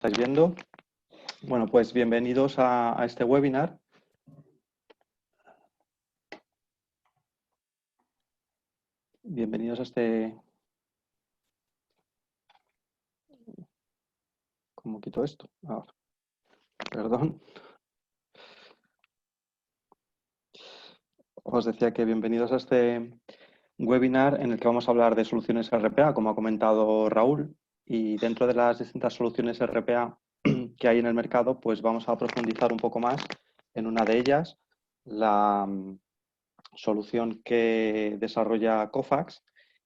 ¿Estáis viendo? Bueno, pues bienvenidos a este webinar. Bienvenidos a este... ¿Cómo quito esto? Ahora, perdón. Os decía que bienvenidos a este webinar en el que vamos a hablar de soluciones RPA, como ha comentado Raúl. Y dentro de las distintas soluciones RPA que hay en el mercado, pues vamos a profundizar un poco más en una de ellas, la solución que desarrolla Cofax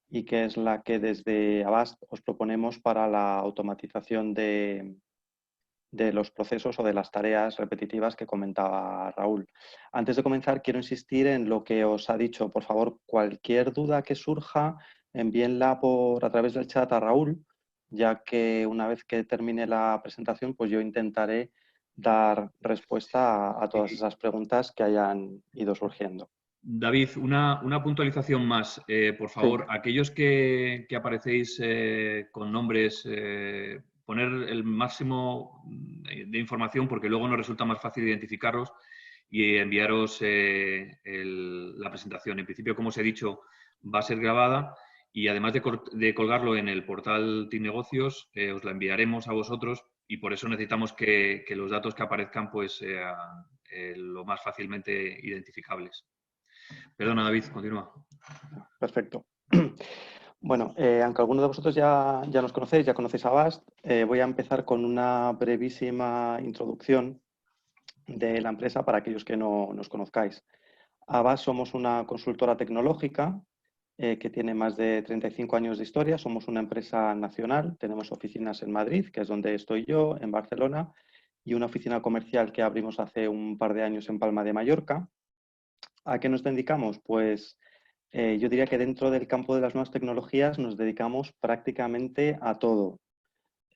y que es la que desde Avast os proponemos para la automatización de los procesos o de las tareas repetitivas que comentaba Raúl. Antes de comenzar, quiero insistir en lo que os ha dicho. Por favor, cualquier duda que surja, envíenla a través del chat a Raúl, ya que una vez que termine la presentación, pues yo intentaré dar respuesta a todas esas preguntas que hayan ido surgiendo. David, una puntualización más, por favor. Sí. Aquellos que aparecéis con nombres, poner el máximo de información porque luego nos resulta más fácil identificarlos y enviaros la presentación. En principio, como os he dicho, va a ser grabada y además de colgarlo en el portal TIC Negocios, os la enviaremos a vosotros y por eso necesitamos que los datos que aparezcan pues, sean lo más fácilmente identificables. Perdona, David, continúa. Perfecto. Bueno, aunque algunos de vosotros ya nos conocéis, ya conocéis a Avast, voy a empezar con una brevísima introducción de la empresa para aquellos que no nos conozcáis. Avast somos una consultora tecnológica que tiene más de 35 años de historia. Somos una empresa nacional, tenemos oficinas en Madrid, que es donde estoy yo, en Barcelona, y una oficina comercial que abrimos hace un par de años en Palma de Mallorca. ¿A qué nos dedicamos? Pues yo diría que dentro del campo de las nuevas tecnologías nos dedicamos prácticamente a todo.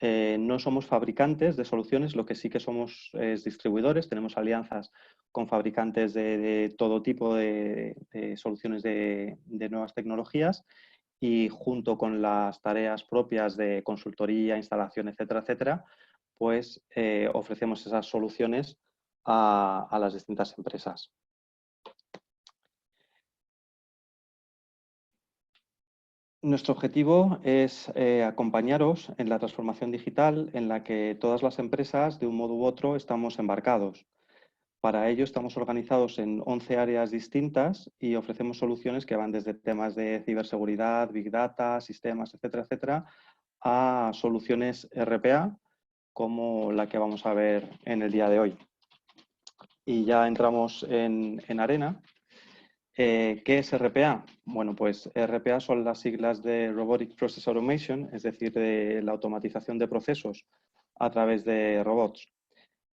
No somos fabricantes de soluciones, lo que sí que somos es distribuidores. Tenemos alianzas con fabricantes de todo tipo de soluciones de nuevas tecnologías y junto con las tareas propias de consultoría, instalación, etcétera, etcétera, pues ofrecemos esas soluciones a las distintas empresas. Nuestro objetivo es acompañaros en la transformación digital en la que todas las empresas, de un modo u otro, estamos embarcados. Para ello estamos organizados en 11 áreas distintas y ofrecemos soluciones que van desde temas de ciberseguridad, big data, sistemas, etcétera, etcétera, a soluciones RPA como la que vamos a ver en el día de hoy. Y ya entramos en arena. ¿Qué es RPA? Bueno, pues RPA son las siglas de Robotic Process Automation, es decir, de la automatización de procesos a través de robots.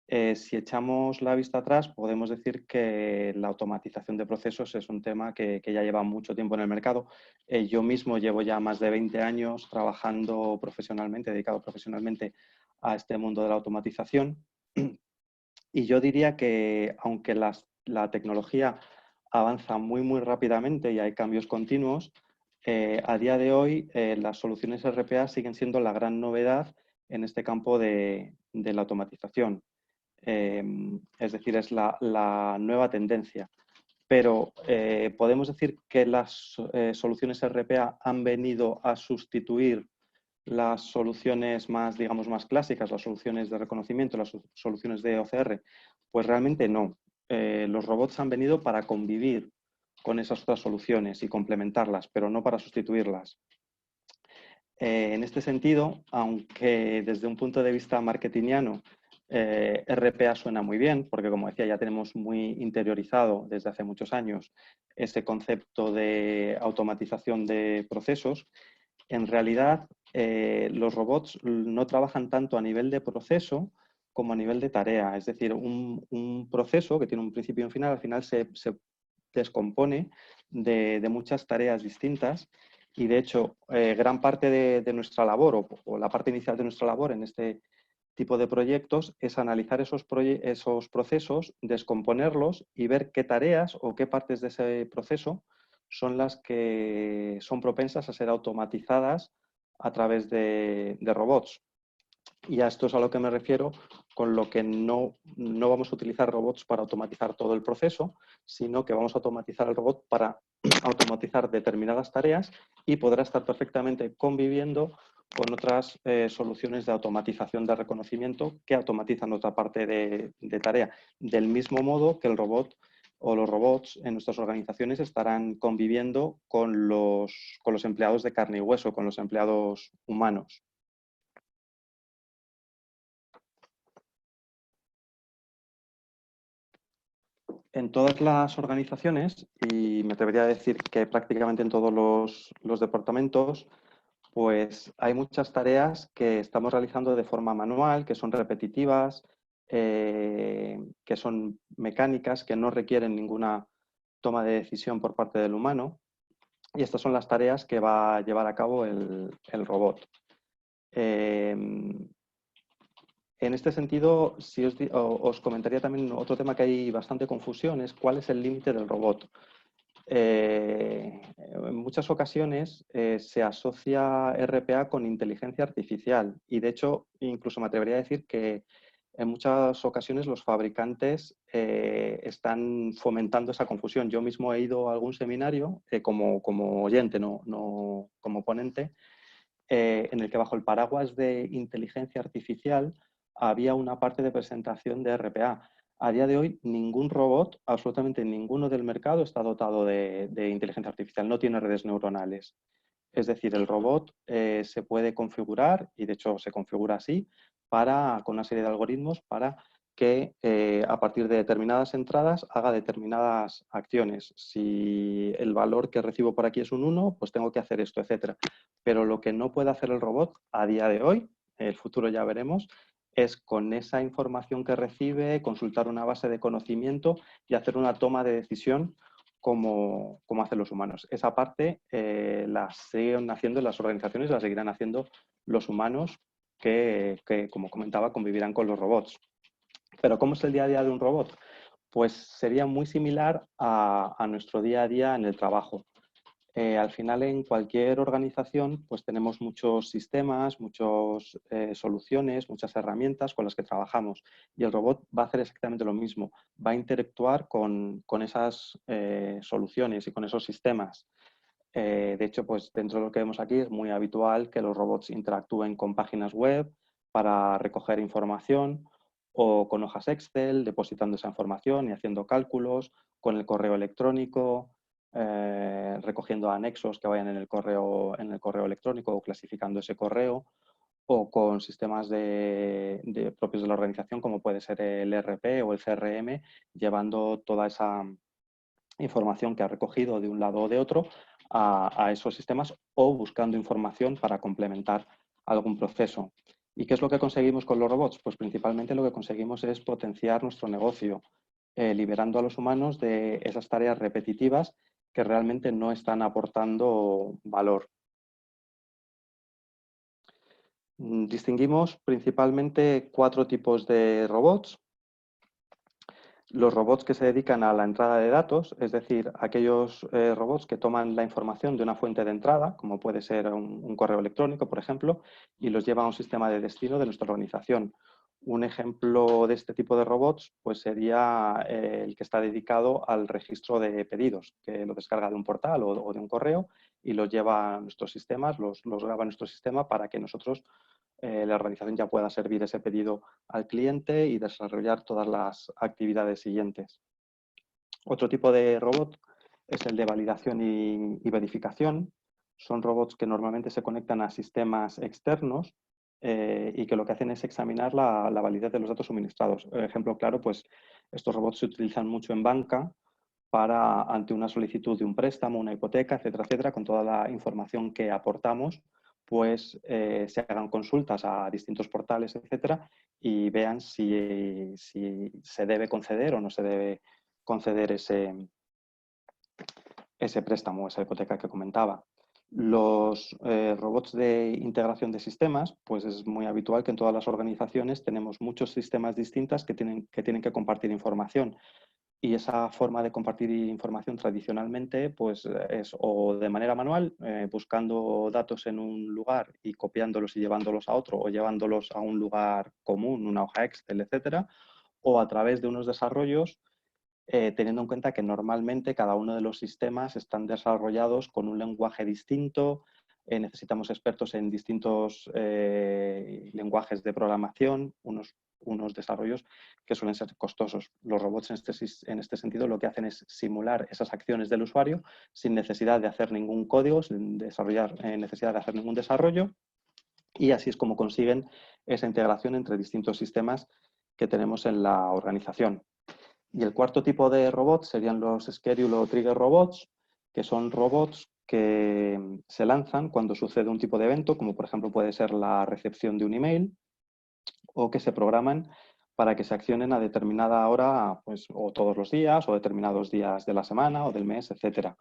Si echamos la vista atrás, podemos decir que la automatización de procesos es un tema que ya lleva mucho tiempo en el mercado. Yo mismo llevo ya más de 20 años trabajando profesionalmente, dedicado profesionalmente a este mundo de la automatización. Y yo diría que aunque la tecnología avanza muy rápidamente y hay cambios continuos, a día de hoy las soluciones RPA siguen siendo la gran novedad en este campo de la automatización. Es decir, es la nueva tendencia. Pero podemos decir que las soluciones RPA han venido a sustituir las soluciones más, digamos, más clásicas, las soluciones de reconocimiento, las soluciones de OCR. Pues realmente no. Los robots han venido para convivir con esas otras soluciones y complementarlas, pero no para sustituirlas. En este sentido, aunque desde un punto de vista marketingiano RPA suena muy bien, porque como decía, ya tenemos muy interiorizado desde hace muchos años ese concepto de automatización de procesos, en realidad los robots no trabajan tanto a nivel de proceso como a nivel de tarea. Es decir, un proceso que tiene un principio y un final, al final se descompone de muchas tareas distintas y de hecho gran parte de nuestra labor o la parte inicial de nuestra labor en este tipo de proyectos es analizar esos procesos, descomponerlos y ver qué tareas o qué partes de ese proceso son las que son propensas a ser automatizadas a través de robots. Y a esto es a lo que me refiero, con lo que no vamos a utilizar robots para automatizar todo el proceso, sino que vamos a automatizar el robot para automatizar determinadas tareas y podrá estar perfectamente conviviendo con otras soluciones de automatización de reconocimiento que automatizan otra parte de tarea. Del mismo modo que el robot o los robots en nuestras organizaciones estarán conviviendo con los empleados de carne y hueso, con los empleados humanos. En todas las organizaciones, y me atrevería a decir que prácticamente en todos los departamentos, pues hay muchas tareas que estamos realizando de forma manual, que son repetitivas, que son mecánicas, que no requieren ninguna toma de decisión por parte del humano. Y estas son las tareas que va a llevar a cabo el robot. En este sentido, si os comentaría también otro tema que hay bastante confusión, es cuál es el límite del robot. En muchas ocasiones se asocia RPA con inteligencia artificial y de hecho incluso me atrevería a decir que en muchas ocasiones los fabricantes están fomentando esa confusión. Yo mismo he ido a algún seminario como oyente, no como ponente, en el que bajo el paraguas de inteligencia artificial había una parte de presentación de RPA. A día de hoy, ningún robot, absolutamente ninguno del mercado, está dotado de inteligencia artificial, no tiene redes neuronales. Es decir, el robot se puede configurar, y de hecho se configura así, con una serie de algoritmos para que a partir de determinadas entradas haga determinadas acciones. Si el valor que recibo por aquí es un 1, pues tengo que hacer esto, etc. Pero lo que no puede hacer el robot a día de hoy, el futuro ya veremos, es con esa información que recibe, consultar una base de conocimiento y hacer una toma de decisión como hacen los humanos. Esa parte la siguen haciendo las organizaciones, la seguirán haciendo los humanos que, como comentaba, convivirán con los robots. Pero ¿cómo es el día a día de un robot? Pues sería muy similar a nuestro día a día en el trabajo. Al final, en cualquier organización, pues tenemos muchos sistemas, muchas soluciones, muchas herramientas con las que trabajamos. Y el robot va a hacer exactamente lo mismo. Va a interactuar con esas soluciones y con esos sistemas. De hecho, pues dentro de lo que vemos aquí es muy habitual que los robots interactúen con páginas web para recoger información o con hojas Excel, depositando esa información y haciendo cálculos, con el correo electrónico, recogiendo anexos que vayan en el correo electrónico o clasificando ese correo, o con sistemas propios de la organización, como puede ser el ERP o el CRM, llevando toda esa información que ha recogido de un lado o de otro a esos sistemas o buscando información para complementar algún proceso. ¿Y qué es lo que conseguimos con los robots? Pues principalmente lo que conseguimos es potenciar nuestro negocio, liberando a los humanos de esas tareas repetitivas que realmente no están aportando valor. Distinguimos principalmente 4 tipos de robots. Los robots que se dedican a la entrada de datos, es decir, aquellos robots que toman la información de una fuente de entrada, como puede ser un correo electrónico, por ejemplo, y los lleva a un sistema de destino de nuestra organización. Un ejemplo de este tipo de robots pues, sería el que está dedicado al registro de pedidos, que lo descarga de un portal o de un correo y los lleva a nuestros sistemas, los graba en nuestro sistema para que nosotros la organización ya pueda servir ese pedido al cliente y desarrollar todas las actividades siguientes. Otro tipo de robot es el de validación y verificación. Son robots que normalmente se conectan a sistemas externos y que lo que hacen es examinar la validez de los datos suministrados. Ejemplo claro, pues estos robots se utilizan mucho en banca ante una solicitud de un préstamo, una hipoteca, etcétera, etcétera, con toda la información que aportamos, pues se hagan consultas a distintos portales, etcétera, y vean si se debe conceder o no se debe conceder ese préstamo, esa hipoteca que comentaba. Los robots de integración de sistemas, pues es muy habitual que en todas las organizaciones tenemos muchos sistemas distintos que tienen que compartir información. Y esa forma de compartir información tradicionalmente pues, es o de manera manual, buscando datos en un lugar y copiándolos y llevándolos a otro, o llevándolos a un lugar común, una hoja Excel, etcétera, o a través de unos desarrollos, teniendo en cuenta que normalmente cada uno de los sistemas están desarrollados con un lenguaje distinto. Necesitamos expertos en distintos lenguajes de programación, unos desarrollos que suelen ser costosos. Los robots en este sentido lo que hacen es simular esas acciones del usuario sin necesidad de hacer ningún código, sin necesidad de hacer ningún desarrollo, y así es como consiguen esa integración entre distintos sistemas que tenemos en la organización. Y el cuarto tipo de robots serían los Schedule o Trigger Robots, que son robots que se lanzan cuando sucede un tipo de evento, como por ejemplo puede ser la recepción de un email, o que se programan para que se accionen a determinada hora, pues, o todos los días, o determinados días de la semana o del mes, etc.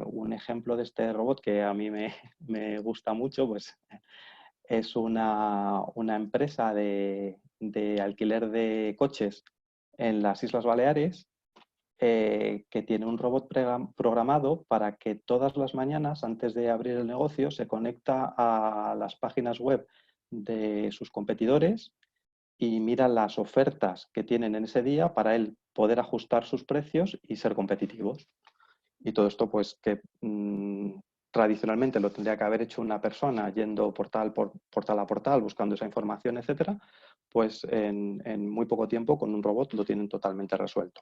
Un ejemplo de este robot que a mí me gusta mucho, pues, es una empresa de alquiler de coches en las Islas Baleares, que tiene un robot programado para que todas las mañanas, antes de abrir el negocio, se conecta a las páginas web de sus competidores y mira las ofertas que tienen en ese día para él poder ajustar sus precios y ser competitivos. Y todo esto, pues, que tradicionalmente lo tendría que haber hecho una persona yendo portal a portal, buscando esa información, etcétera, pues en muy poco tiempo con un robot lo tienen totalmente resuelto.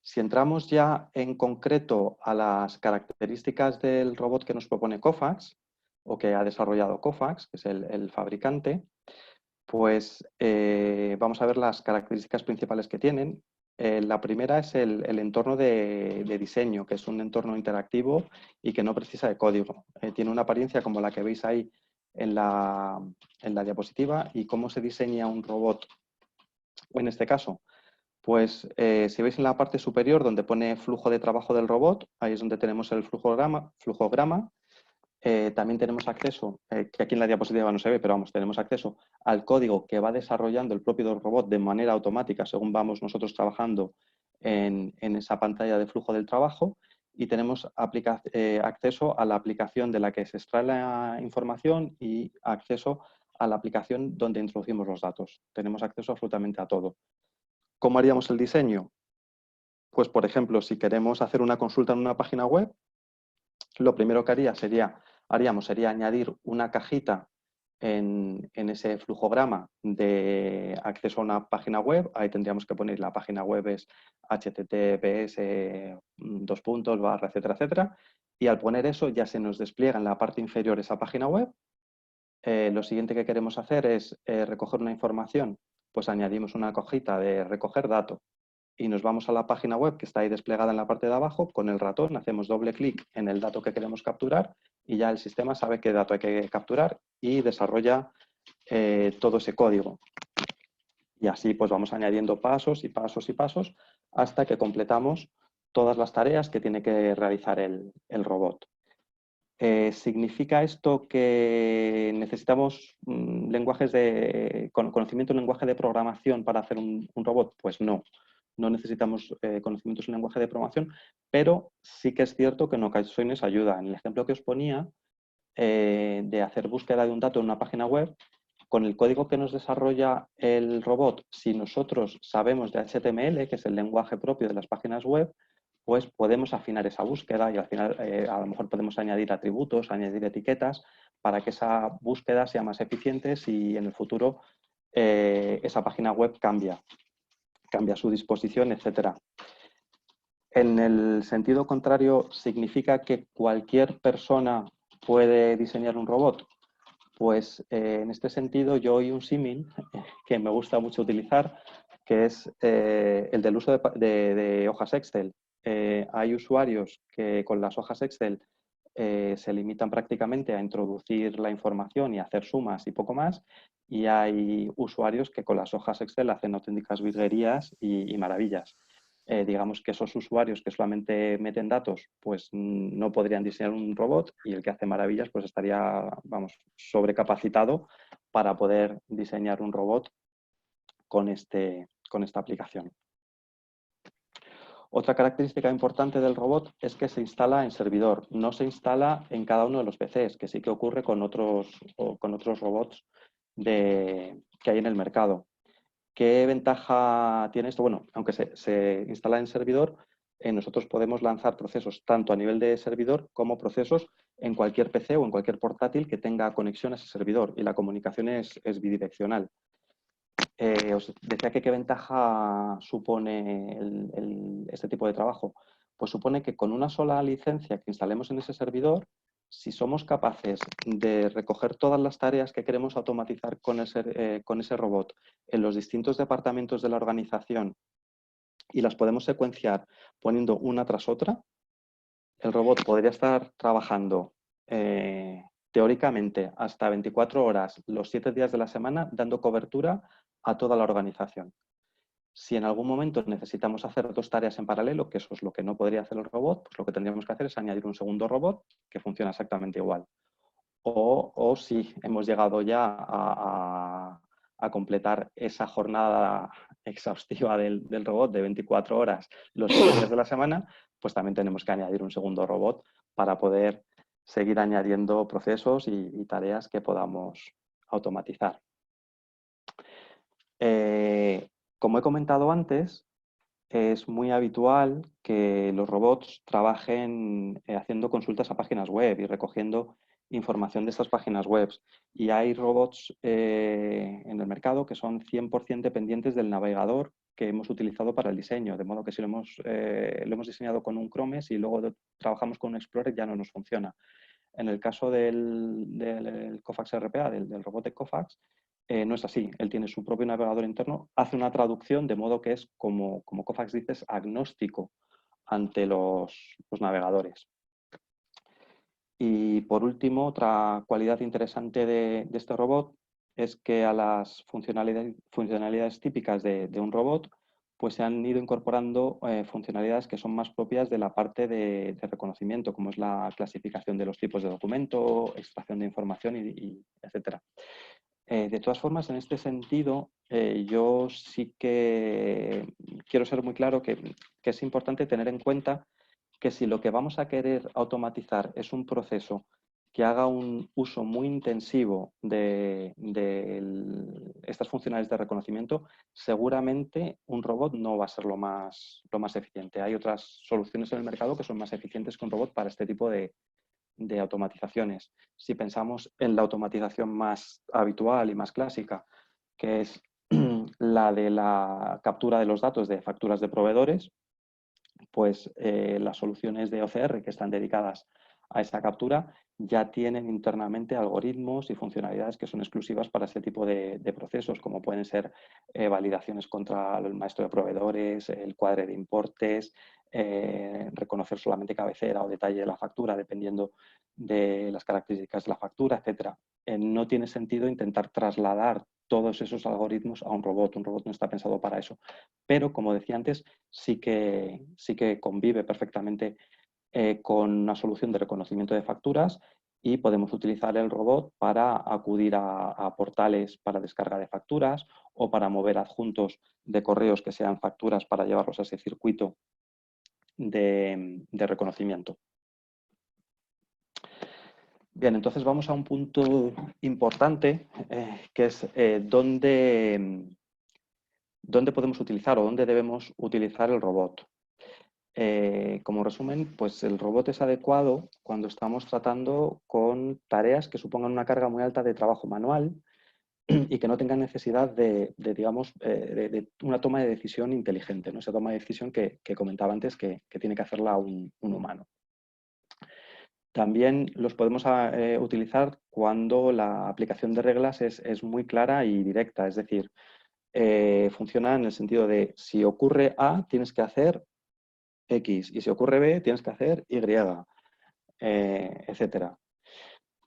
Si entramos ya en concreto a las características del robot que nos propone Kofax, o que ha desarrollado Kofax, que es el fabricante, pues vamos a ver las características principales que tienen. La primera es el entorno de diseño, que es un entorno interactivo y que no precisa de código. Tiene una apariencia como la que veis ahí en la diapositiva. ¿Y cómo se diseña un robot en este caso? Pues si veis en la parte superior donde pone flujo de trabajo del robot, ahí es donde tenemos el flujograma. También tenemos acceso, que aquí en la diapositiva no se ve, pero vamos, tenemos acceso al código que va desarrollando el propio robot de manera automática según vamos nosotros trabajando en esa pantalla de flujo del trabajo, y tenemos acceso a la aplicación de la que se extrae la información y acceso a la aplicación donde introducimos los datos. Tenemos acceso absolutamente a todo. ¿Cómo haríamos el diseño? Pues, por ejemplo, si queremos hacer una consulta en una página web, lo primero que haríamos sería añadir una cajita en ese flujograma de acceso a una página web. Ahí tendríamos que poner la página web es https:// etcétera, etcétera. Y al poner eso ya se nos despliega en la parte inferior esa página web. Lo siguiente que queremos hacer es recoger una información. Pues añadimos una cajita de recoger dato y nos vamos a la página web que está ahí desplegada en la parte de abajo. Con el ratón hacemos doble clic en el dato que queremos capturar y ya el sistema sabe qué dato hay que capturar y desarrolla todo ese código. Y así pues vamos añadiendo pasos y pasos y pasos hasta que completamos todas las tareas que tiene que realizar el robot. ¿Significa esto que necesitamos conocimiento en lenguaje de programación para hacer un robot? Pues no, no necesitamos conocimientos en lenguaje de programación, pero sí que es cierto que en ocasiones ayuda. En el ejemplo que os ponía de hacer búsqueda de un dato en una página web, con el código que nos desarrolla el robot, si nosotros sabemos de HTML, que es el lenguaje propio de las páginas web, pues podemos afinar esa búsqueda y al final a lo mejor podemos añadir atributos, añadir etiquetas para que esa búsqueda sea más eficiente si en el futuro esa página web cambia su disposición, etc. En el sentido contrario, ¿significa que cualquier persona puede diseñar un robot? Pues en este sentido yo oí un símil que me gusta mucho utilizar, que es el del uso de hojas Excel. Hay usuarios que con las hojas Excel se limitan prácticamente a introducir la información y hacer sumas y poco más, y hay usuarios que con las hojas Excel hacen auténticas virguerías y maravillas. Digamos que esos usuarios que solamente meten datos, pues no podrían diseñar un robot, y el que hace maravillas pues estaría, vamos, sobrecapacitado para poder diseñar un robot con este esta aplicación. Otra característica importante del robot es que se instala en servidor, no se instala en cada uno de los PCs, que sí que ocurre con otros robots que hay en el mercado. ¿Qué ventaja tiene esto? Bueno, aunque se instala en servidor, nosotros podemos lanzar procesos tanto a nivel de servidor como procesos en cualquier PC o en cualquier portátil que tenga conexión a ese servidor, y la comunicación es bidireccional. Os decía que qué ventaja supone este tipo de trabajo. Pues supone que con una sola licencia que instalemos en ese servidor, si somos capaces de recoger todas las tareas que queremos automatizar con ese robot en los distintos departamentos de la organización y las podemos secuenciar poniendo una tras otra, el robot podría estar trabajando teóricamente hasta 24 horas los 7 días de la semana, dando cobertura a toda la organización. Si en algún momento necesitamos hacer dos tareas en paralelo, que eso es lo que no podría hacer el robot, pues lo que tendríamos que hacer es añadir un segundo robot que funciona exactamente igual. O si hemos llegado ya a completar esa jornada exhaustiva del robot de 24 horas los 7 días de la semana, pues también tenemos que añadir un segundo robot para poder seguir añadiendo procesos y tareas que podamos automatizar. Como he comentado antes, es muy habitual que los robots trabajen haciendo consultas a páginas web y recogiendo información de estas páginas web. Y hay robots en el mercado que son 100% dependientes del navegador que hemos utilizado para el diseño, de modo que si lo hemos diseñado con un Chrome, si luego trabajamos con un Explorer ya no nos funciona. En el caso del Kofax RPA, del robot de Kofax, no es así. Él tiene su propio navegador interno, hace una traducción de modo que es, como Kofax dice, es agnóstico ante los navegadores. Y por último, otra cualidad interesante de este robot es que a las funcionalidades típicas de un robot, pues se han ido incorporando funcionalidades que son más propias de la parte de reconocimiento, como es la clasificación de los tipos de documento, extracción de información, etcétera. De todas formas, en este sentido, yo sí que quiero ser muy claro que es importante tener en cuenta que si lo que vamos a querer automatizar es un proceso que haga un uso muy intensivo de estas funcionalidades de reconocimiento, seguramente un robot no va a ser lo más eficiente. Hay otras soluciones en el mercado que son más eficientes que un robot para este tipo de automatizaciones. Si pensamos en la automatización más habitual y más clásica, que es la de la captura de los datos de facturas de proveedores, pues las soluciones de OCR que están dedicadas a esta captura ya tienen internamente algoritmos y funcionalidades que son exclusivas para este tipo de procesos, como pueden ser validaciones contra el maestro de proveedores, el cuadre de importes, reconocer solamente cabecera o detalle de la factura, dependiendo de las características de la factura, etc. No tiene sentido intentar trasladar todos esos algoritmos a un robot. Un robot no está pensado para eso. Pero, como decía antes, sí que convive perfectamente con una solución de reconocimiento de facturas, y podemos utilizar el robot para acudir a portales para descarga de facturas o para mover adjuntos de correos que sean facturas para llevarlos a ese circuito de reconocimiento. Bien, entonces vamos a un punto importante que es dónde podemos utilizar o dónde debemos utilizar el robot. Como resumen, pues el robot es adecuado cuando estamos tratando con tareas que supongan una carga muy alta de trabajo manual y que no tengan necesidad de una toma de decisión inteligente, ¿no? Esa toma de decisión que comentaba antes que tiene que hacerla un humano. También los podemos utilizar cuando la aplicación de reglas es muy clara y directa, es decir, funciona en el sentido de si ocurre A, tienes que hacer X, y si ocurre B, tienes que hacer Y, etcétera.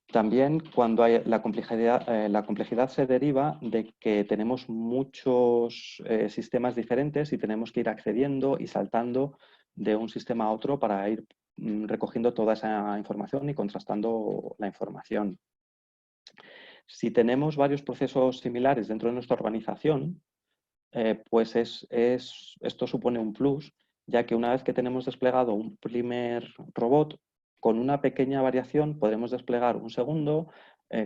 También cuando hay la complejidad se deriva de que tenemos muchos sistemas diferentes y tenemos que ir accediendo y saltando de un sistema a otro para ir recogiendo toda esa información y contrastando la información. Si tenemos varios procesos similares dentro de nuestra organización, pues esto supone un plus, ya que una vez que tenemos desplegado un primer robot, con una pequeña variación podremos desplegar un segundo,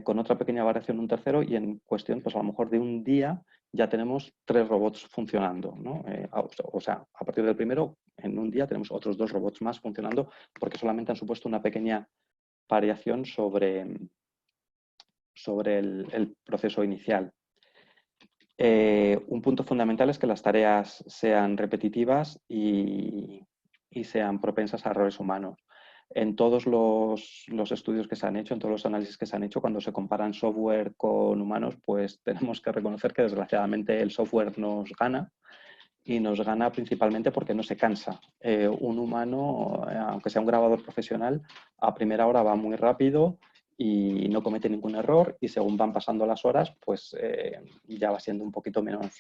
con otra pequeña variación un tercero, y en cuestión, pues a lo mejor de un día ya tenemos 3 robots funcionando, ¿no? O sea, a partir del primero, en un día tenemos otros 2 robots más funcionando, porque solamente han supuesto una pequeña variación sobre el proceso inicial. Un punto fundamental es que las tareas sean repetitivas y sean propensas a errores humanos. En todos los estudios que se han hecho, en todos los análisis que se han hecho, cuando se comparan software con humanos, pues tenemos que reconocer que desgraciadamente el software nos gana, y nos gana principalmente porque no se cansa. Un humano, aunque sea un grabador profesional, a primera hora va muy rápido y no comete ningún error, y según van pasando las horas, pues ya va siendo un poquito menos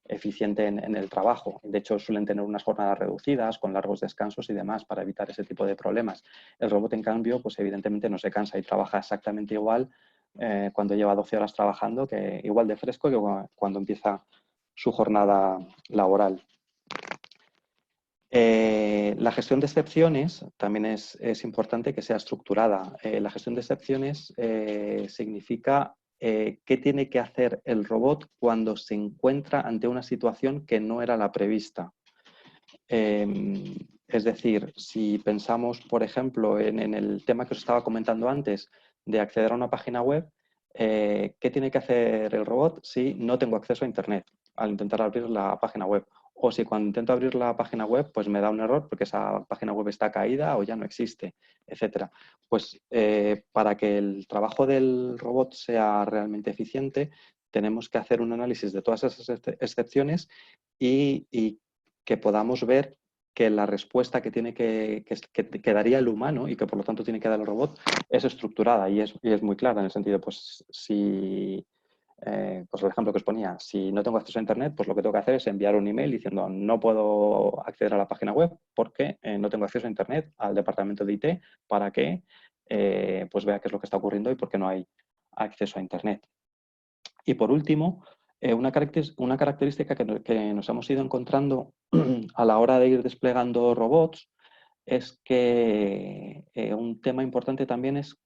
eficiente en el trabajo. De hecho, suelen tener unas jornadas reducidas, con largos descansos y demás, para evitar ese tipo de problemas. El robot, en cambio, pues evidentemente no se cansa y trabaja exactamente igual cuando lleva 12 horas trabajando, que igual de fresco que cuando empieza su jornada laboral. La gestión de excepciones también es importante que sea estructurada. La gestión de excepciones significa qué tiene que hacer el robot cuando se encuentra ante una situación que no era la prevista. Es decir, si pensamos, por ejemplo, en el tema que os estaba comentando antes de acceder a una página web, ¿qué tiene que hacer el robot si no tengo acceso a Internet al intentar abrir la página web? O si cuando intento abrir la página web, pues me da un error porque esa página web está caída o ya no existe, etcétera. Pues para que el trabajo del robot sea realmente eficiente, tenemos que hacer un análisis de todas esas excepciones y que podamos ver que la respuesta que tiene que daría el humano y que por lo tanto tiene que dar el robot es estructurada y es muy clara, en el sentido, pues si, pues el ejemplo que os ponía, si no tengo acceso a Internet, pues lo que tengo que hacer es enviar un email diciendo no puedo acceder a la página web porque no tengo acceso a Internet, al departamento de IT, para que pues vea qué es lo que está ocurriendo y por qué no hay acceso a Internet. Y por último, una característica que nos hemos ido encontrando a la hora de ir desplegando robots es que un tema importante también es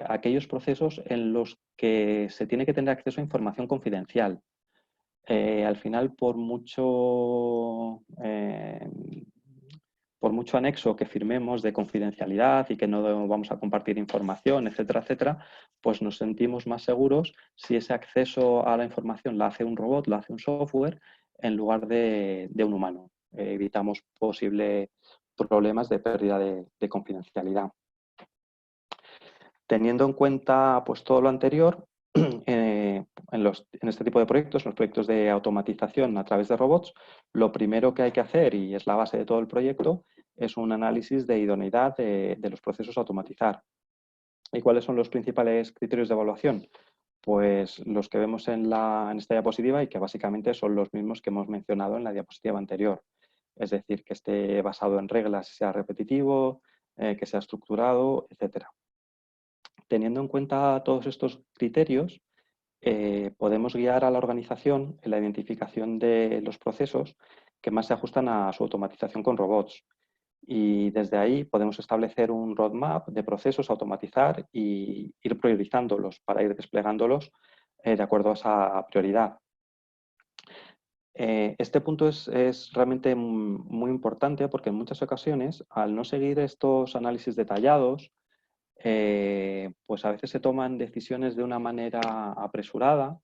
aquellos procesos en los que se tiene que tener acceso a información confidencial. Al final, por mucho anexo que firmemos de confidencialidad y que no vamos a compartir información, etcétera, etcétera, pues nos sentimos más seguros si ese acceso a la información la hace un robot, la hace un software, en lugar de un humano. Evitamos posibles problemas de pérdida de confidencialidad. Teniendo en cuenta pues, todo lo anterior, en este tipo de proyectos, en los proyectos de automatización a través de robots, lo primero que hay que hacer, y es la base de todo el proyecto, es un análisis de idoneidad de los procesos a automatizar. ¿Y cuáles son los principales criterios de evaluación? Pues los que vemos en esta diapositiva, y que básicamente son los mismos que hemos mencionado en la diapositiva anterior. Es decir, que esté basado en reglas, sea repetitivo, que sea estructurado, etcétera. Teniendo en cuenta todos estos criterios, podemos guiar a la organización en la identificación de los procesos que más se ajustan a su automatización con robots. Y desde ahí podemos establecer un roadmap de procesos a automatizar y ir priorizándolos para ir desplegándolos de acuerdo a esa prioridad. Este punto es realmente muy importante porque en muchas ocasiones, al no seguir estos análisis detallados, pues a veces se toman decisiones de una manera apresurada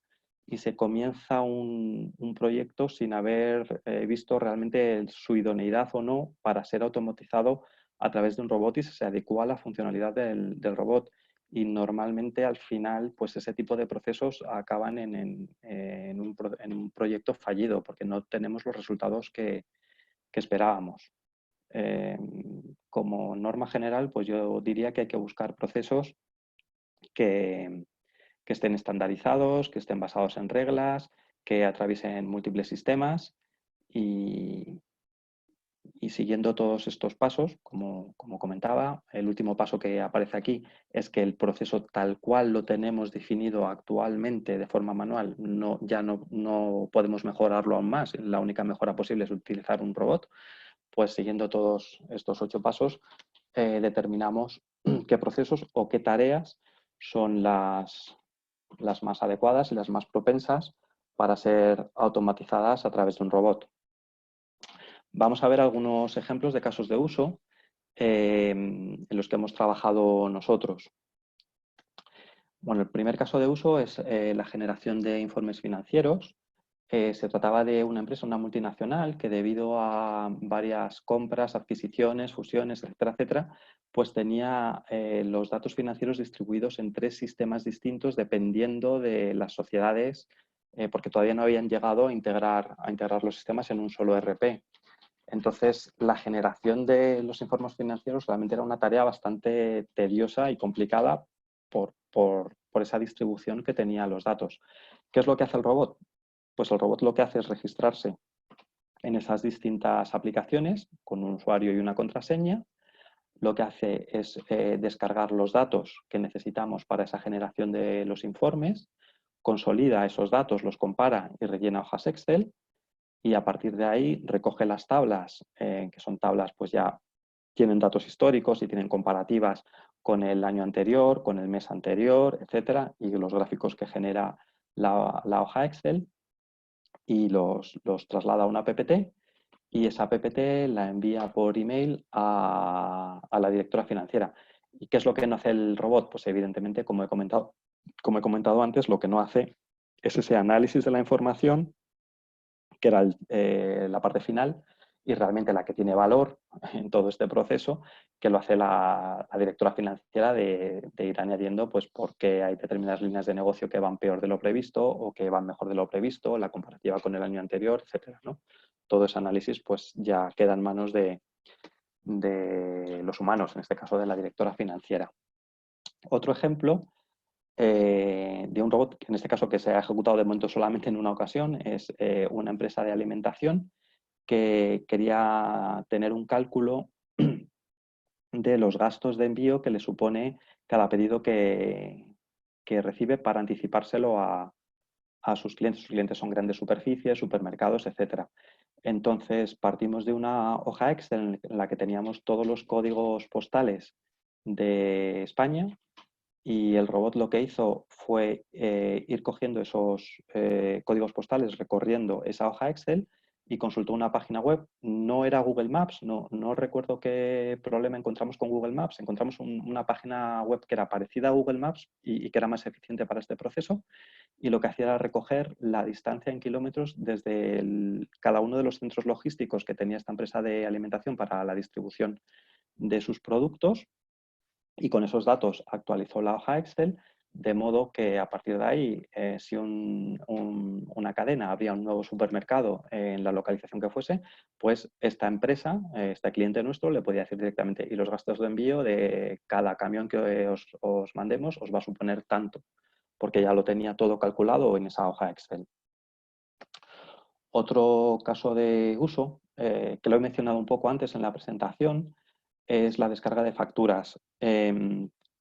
y se comienza un proyecto sin haber visto realmente su idoneidad o no para ser automatizado a través de un robot y se adecua a la funcionalidad del robot. Y normalmente al final, pues ese tipo de procesos acaban en un proyecto fallido porque no tenemos los resultados que esperábamos. Como norma general, pues yo diría que hay que buscar procesos que, que estén estandarizados, que estén basados en reglas, que atraviesen múltiples sistemas y, Y siguiendo todos estos pasos, como comentaba, el último paso que aparece aquí es que el proceso tal cual lo tenemos definido actualmente de forma manual, ya no podemos mejorarlo aún más. La única mejora posible es utilizar un robot. Pues siguiendo todos estos 8 pasos, determinamos qué procesos o qué tareas son las más adecuadas y las más propensas para ser automatizadas a través de un robot. Vamos a ver algunos ejemplos de casos de uso en los que hemos trabajado nosotros. Bueno, el primer caso de uso es la generación de informes financieros. Se trataba de una empresa, una multinacional, que debido a varias compras, adquisiciones, fusiones, etcétera, etcétera, pues tenía los datos financieros distribuidos en 3 sistemas distintos dependiendo de las sociedades, porque todavía no habían llegado a integrar los sistemas en un solo ERP. Entonces, la generación de los informes financieros realmente era una tarea bastante tediosa y complicada por esa distribución que tenía los datos. ¿Qué es lo que hace el robot? Pues el robot lo que hace es registrarse en esas distintas aplicaciones con un usuario y una contraseña. Lo que hace es descargar los datos que necesitamos para esa generación de los informes, consolida esos datos, los compara y rellena hojas Excel, y a partir de ahí recoge las tablas, que son tablas pues ya tienen datos históricos y tienen comparativas con el año anterior, con el mes anterior, etcétera, y los gráficos que genera la hoja Excel, y los traslada a una PPT, y esa PPT la envía por email a la directora financiera. ¿Y qué es lo que no hace el robot? Pues evidentemente, como he comentado antes, lo que no hace es ese análisis de la información, que era la parte final, y realmente la que tiene valor en todo este proceso, que lo hace la directora financiera de ir añadiendo pues por qué hay determinadas líneas de negocio que van peor de lo previsto o que van mejor de lo previsto, la comparativa con el año anterior, etcétera, ¿no? Todo ese análisis pues ya queda en manos de los humanos, en este caso de la directora financiera. Otro ejemplo de un robot, en este caso que se ha ejecutado de momento solamente en una ocasión, es una empresa de alimentación que quería tener un cálculo de los gastos de envío que le supone cada pedido que recibe para anticipárselo a sus clientes. Sus clientes son grandes superficies, supermercados, etcétera. Entonces partimos de una hoja Excel en la que teníamos todos los códigos postales de España, y el robot lo que hizo fue ir cogiendo esos códigos postales, recorriendo esa hoja Excel, y consultó una página web. No era Google Maps, no recuerdo qué problema encontramos con Google Maps. Encontramos una página web que era parecida a Google Maps y que era más eficiente para este proceso, y lo que hacía era recoger la distancia en kilómetros desde cada uno de los centros logísticos que tenía esta empresa de alimentación para la distribución de sus productos, y con esos datos actualizó la hoja Excel, de modo que a partir de ahí, si una cadena abría un nuevo supermercado en la localización que fuese, pues esta empresa, este cliente nuestro, le podía decir directamente: y los gastos de envío de cada camión que os mandemos os va a suponer tanto, porque ya lo tenía todo calculado en esa hoja Excel. Otro caso de uso, que lo he mencionado un poco antes en la presentación, es la descarga de facturas.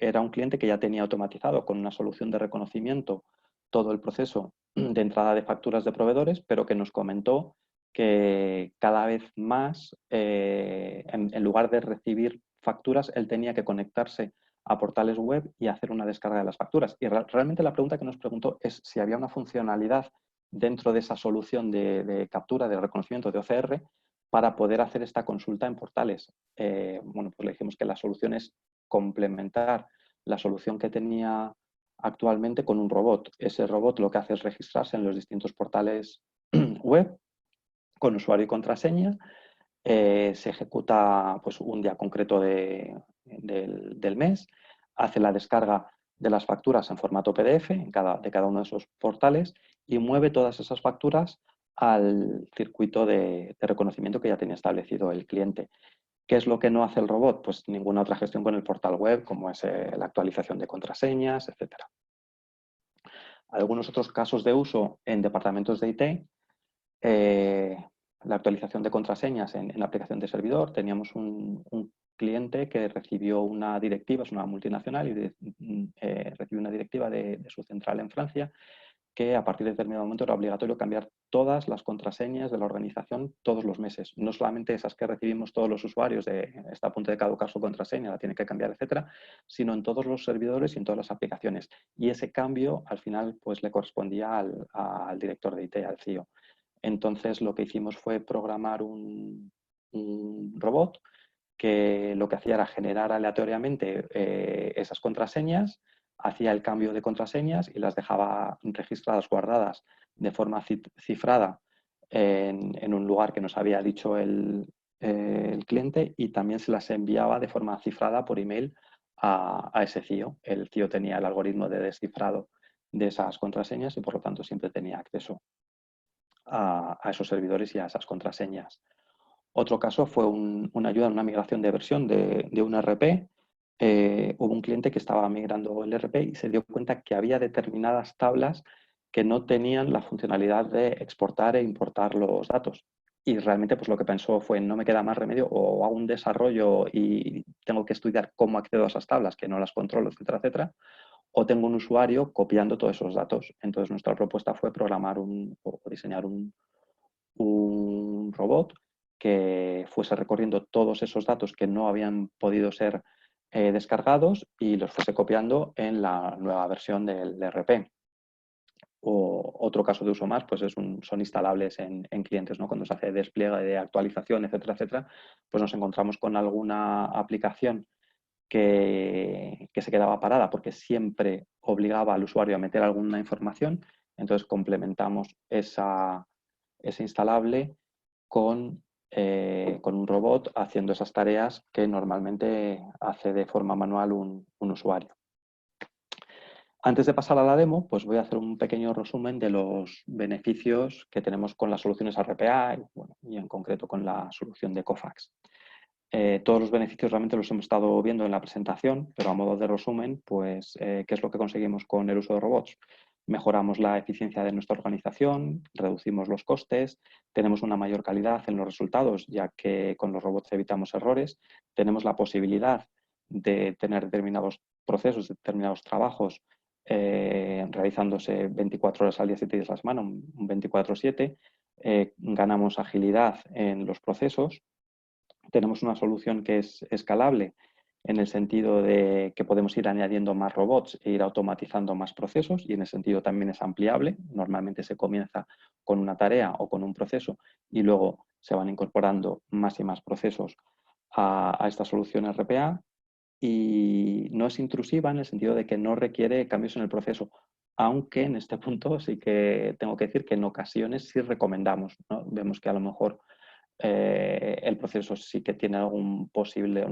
Era un cliente que ya tenía automatizado con una solución de reconocimiento todo el proceso de entrada de facturas de proveedores, pero que nos comentó que cada vez más, en lugar de recibir facturas, él tenía que conectarse a portales web y hacer una descarga de las facturas. Y realmente la pregunta que nos preguntó es si había una funcionalidad dentro de esa solución de captura, de reconocimiento de OCR, para poder hacer esta consulta en portales. Bueno, pues le dijimos que la solución es complementar la solución que tenía actualmente con un robot. Ese robot lo que hace es registrarse en los distintos portales web con usuario y contraseña. Se ejecuta pues un día concreto del mes, hace la descarga de las facturas en formato PDF de cada uno de esos portales, y mueve todas esas facturas al circuito de reconocimiento que ya tenía establecido el cliente. ¿Qué es lo que no hace el robot? Pues ninguna otra gestión con el portal web, como es la actualización de contraseñas, etc. Algunos otros casos de uso en departamentos de IT. la actualización de contraseñas en la aplicación de servidor. Teníamos un cliente que recibió una directiva, es una multinacional, y recibió una directiva de su central en Francia, que a partir de determinado momento era obligatorio cambiar todas las contraseñas de la organización todos los meses. No solamente esas que recibimos todos los usuarios de está a punto de caducar su contraseña, la tiene que cambiar, etcétera, sino en todos los servidores y en todas las aplicaciones. Y ese cambio al final pues le correspondía al director de IT, al CIO. Entonces lo que hicimos fue programar un robot que lo que hacía era generar aleatoriamente esas contraseñas, hacía el cambio de contraseñas y las dejaba registradas, guardadas de forma cifrada en un lugar que nos había dicho el cliente, y también se las enviaba de forma cifrada por email a ese CIO. El CIO tenía el algoritmo de descifrado de esas contraseñas y por lo tanto siempre tenía acceso a esos servidores y a esas contraseñas. Otro caso fue una ayuda en una migración de versión de un ERP. Hubo un cliente que estaba migrando el ERP y se dio cuenta que había determinadas tablas que no tenían la funcionalidad de exportar e importar los datos. Y realmente pues lo que pensó fue, no me queda más remedio, o hago un desarrollo y tengo que estudiar cómo accedo a esas tablas, que no las controlo, etcétera, etcétera, o tengo un usuario copiando todos esos datos. Entonces nuestra propuesta fue programar o diseñar un robot que fuese recorriendo todos esos datos que no habían podido ser descargados y los fuese copiando en la nueva versión del ERP. O otro caso de uso más, pues son instalables en clientes, ¿no? Cuando se hace despliegue de actualización, etcétera, etcétera, pues nos encontramos con alguna aplicación que se quedaba parada porque siempre obligaba al usuario a meter alguna información. Entonces complementamos ese instalable con un robot haciendo esas tareas que normalmente hace de forma manual un usuario. Antes de pasar a la demo, pues voy a hacer un pequeño resumen de los beneficios que tenemos con las soluciones RPA y en concreto con la solución de Kofax. Todos los beneficios realmente los hemos estado viendo en la presentación, pero a modo de resumen, pues, ¿qué es lo que conseguimos con el uso de robots? Mejoramos la eficiencia de nuestra organización, reducimos los costes, tenemos una mayor calidad en los resultados, ya que con los robots evitamos errores, tenemos la posibilidad de tener determinados procesos, determinados trabajos realizándose 24 horas al día, 7 días a la semana, un 24/7, ganamos agilidad en los procesos. Tenemos una solución que es escalable en el sentido de que podemos ir añadiendo más robots e ir automatizando más procesos, y en ese sentido también es ampliable. Normalmente se comienza con una tarea o con un proceso y luego se van incorporando más y más procesos a esta solución RPA, y no es intrusiva en el sentido de que no requiere cambios en el proceso, aunque en este punto sí que tengo que decir que en ocasiones sí recomendamos, ¿no? Vemos que a lo mejor el proceso sí que tiene una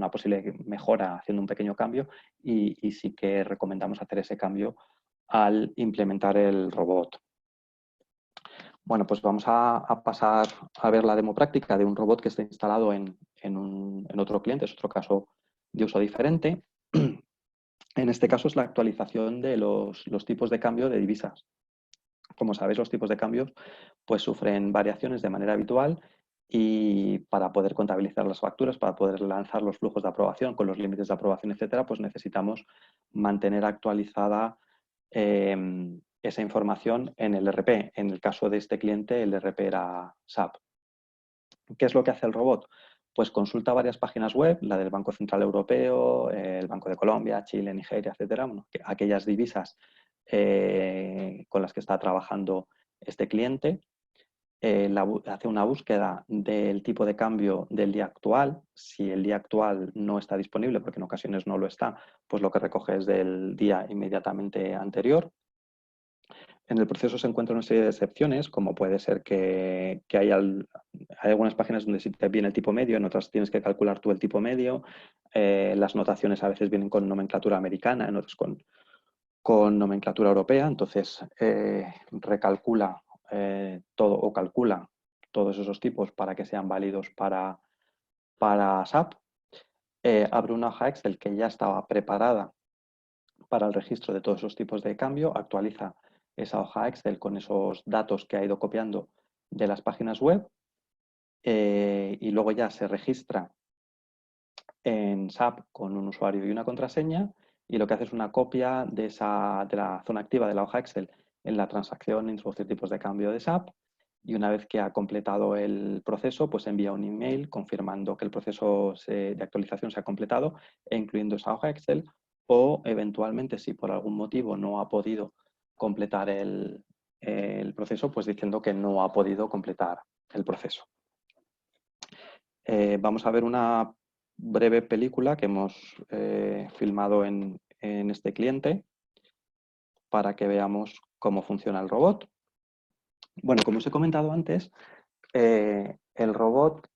posible mejora haciendo un pequeño cambio, y sí que recomendamos hacer ese cambio al implementar el robot. Bueno, pues vamos a pasar a ver la demo práctica de un robot que está instalado en otro cliente, es otro caso de uso diferente. En este caso es la actualización de los tipos de cambio de divisas. Como sabéis, los tipos de cambios pues sufren variaciones de manera habitual, y para poder contabilizar las facturas, para poder lanzar los flujos de aprobación con los límites de aprobación, etcétera, pues necesitamos mantener actualizada esa información en el ERP. En el caso de este cliente, el ERP era SAP. ¿Qué es lo que hace el robot? Pues consulta varias páginas web, la del Banco Central Europeo, el Banco de Colombia, Chile, Nigeria, etcétera, bueno, aquellas divisas con las que está trabajando este cliente. Hace una búsqueda del tipo de cambio del día actual. Si el día actual no está disponible, porque en ocasiones no lo está, pues lo que recoge es del día inmediatamente anterior. En el proceso se encuentra una serie de excepciones, como puede ser que hay algunas páginas donde sí te viene el tipo medio, en otras tienes que calcular tú el tipo medio. Las notaciones a veces vienen con nomenclatura americana, en otras con nomenclatura europea. Entonces recalcula todo, o calcula todos esos tipos para que sean válidos para SAP. Abre una hoja Excel que ya estaba preparada para el registro de todos esos tipos de cambio, actualiza esa hoja Excel con esos datos que ha ido copiando de las páginas web, y luego ya se registra en SAP con un usuario y una contraseña, y lo que hace es una copia de la zona activa de la hoja Excel en la transacción introducir tipos de cambio de SAP, y una vez que ha completado el proceso, pues envía un email confirmando que el proceso de actualización se ha completado e incluyendo esa hoja Excel, o eventualmente si por algún motivo no ha podido completar el proceso, pues diciendo que no ha podido completar el proceso. Vamos a ver una breve película que hemos filmado en este cliente para que veamos cómo funciona el robot. Bueno, como os he comentado antes, el robot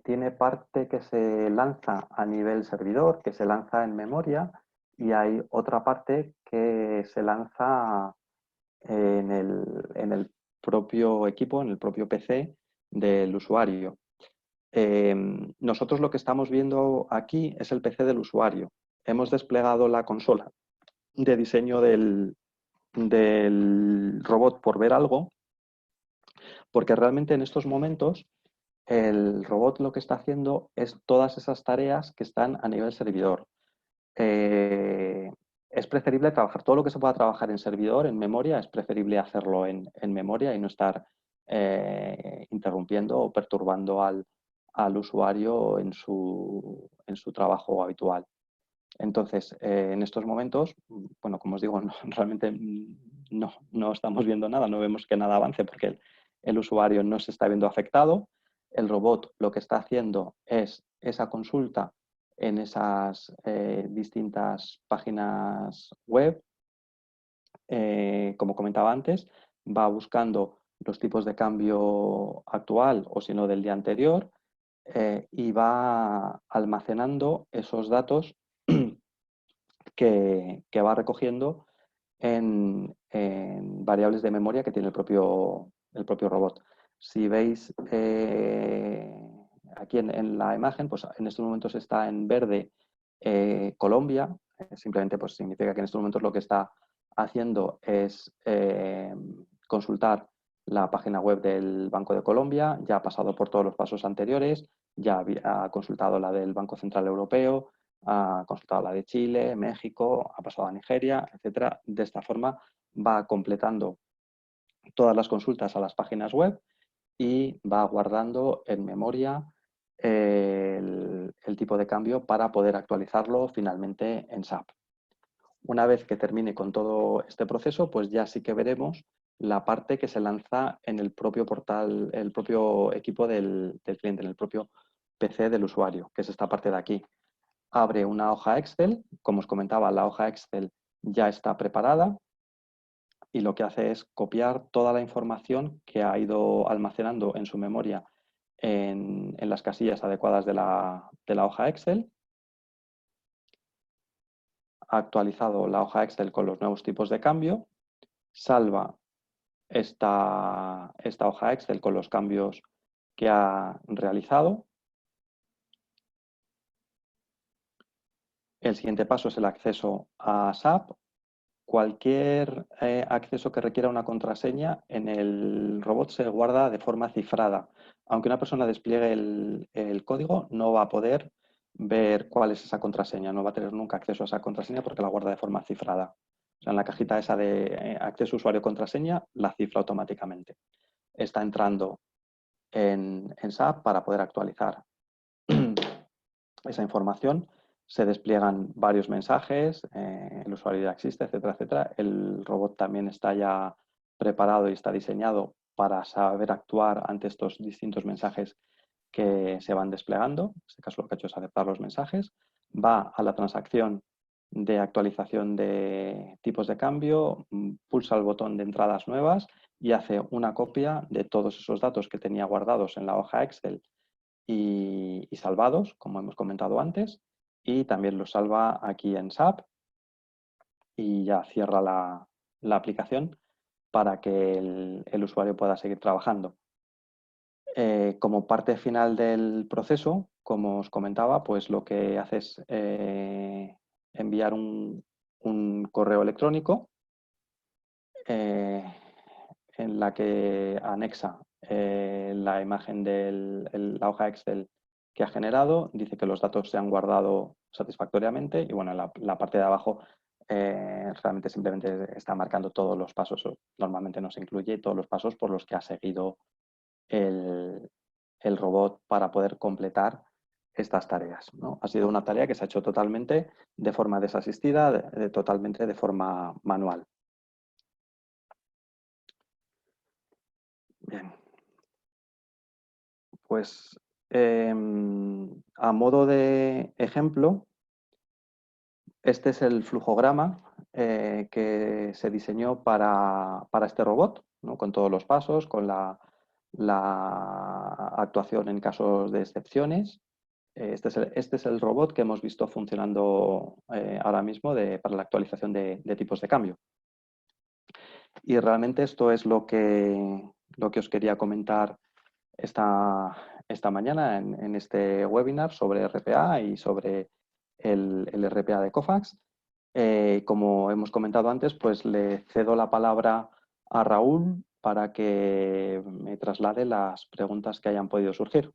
tiene parte que se lanza a nivel servidor, que se lanza en memoria, y hay otra parte que se lanza en el propio equipo, en el propio PC del usuario. Nosotros lo que estamos viendo aquí es el PC del usuario. Hemos desplegado la consola de diseño del robot por ver algo, porque realmente en estos momentos el robot lo que está haciendo es todas esas tareas que están a nivel servidor. Es preferible trabajar todo lo que se pueda trabajar en servidor, en memoria, es preferible hacerlo en memoria y no estar interrumpiendo o perturbando al usuario en su trabajo habitual. Entonces, en estos momentos, bueno, como os digo, realmente no estamos viendo nada, no vemos que nada avance porque el usuario no se está viendo afectado. El robot lo que está haciendo es esa consulta en esas distintas páginas web. Como comentaba antes, va buscando los tipos de cambio actual o si no del día anterior, y va almacenando esos datos que va recogiendo en variables de memoria que tiene el propio robot. Si veis aquí en la imagen, pues en estos momentos está en verde Colombia. Simplemente pues significa que en estos momentos lo que está haciendo es consultar la página web del Banco de Colombia, ya ha pasado por todos los pasos anteriores, ya ha consultado la del Banco Central Europeo, ha consultado la de Chile, México, ha pasado a Nigeria, etcétera. De esta forma va completando todas las consultas a las páginas web y va guardando en memoria el tipo de cambio para poder actualizarlo finalmente en SAP. Una vez que termine con todo este proceso, pues ya sí que veremos la parte que se lanza en el propio portal, el propio equipo del cliente, en el propio PC del usuario, que es esta parte de aquí. Abre una hoja Excel, como os comentaba, la hoja Excel ya está preparada y lo que hace es copiar toda la información que ha ido almacenando en su memoria en las casillas adecuadas de la hoja Excel. Ha actualizado la hoja Excel con los nuevos tipos de cambio, salva esta hoja Excel con los cambios que ha realizado. El siguiente paso es el acceso a SAP. Cualquier acceso que requiera una contraseña en el robot se guarda de forma cifrada. Aunque una persona despliegue el código, no va a poder ver cuál es esa contraseña, no va a tener nunca acceso a esa contraseña porque la guarda de forma cifrada. O sea, en la cajita esa de acceso usuario-contraseña la cifra automáticamente. Está entrando en SAP para poder actualizar esa información. Se despliegan varios mensajes, el usuario ya existe, etcétera, etcétera. El robot también está ya preparado y está diseñado para saber actuar ante estos distintos mensajes que se van desplegando. En este caso lo que ha hecho es aceptar los mensajes. Va a la transacción de actualización de tipos de cambio, pulsa el botón de entradas nuevas y hace una copia de todos esos datos que tenía guardados en la hoja Excel y salvados, como hemos comentado antes, y también los salva aquí en SAP y ya cierra la aplicación para que el usuario pueda seguir trabajando. Como parte final del proceso, como os comentaba, pues lo que hace es enviar un correo electrónico en la que anexa la imagen de la hoja Excel que ha generado, dice que los datos se han guardado satisfactoriamente y bueno, en la parte de abajo realmente simplemente está marcando todos los pasos, normalmente nos incluye todos los pasos por los que ha seguido el robot para poder completar estas tareas, ¿no? Ha sido una tarea que se ha hecho totalmente de forma desasistida, totalmente de forma manual. Bien. Pues a modo de ejemplo, este es el flujograma que se diseñó para este robot, ¿no? Con todos los pasos, con la actuación en casos de excepciones. Este es el robot que hemos visto funcionando ahora mismo para la actualización de tipos de cambio. Y realmente esto es lo que os quería comentar esta mañana en este webinar sobre RPA y sobre el RPA de Cofax. Como hemos comentado antes, pues le cedo la palabra a Raúl para que me traslade las preguntas que hayan podido surgir.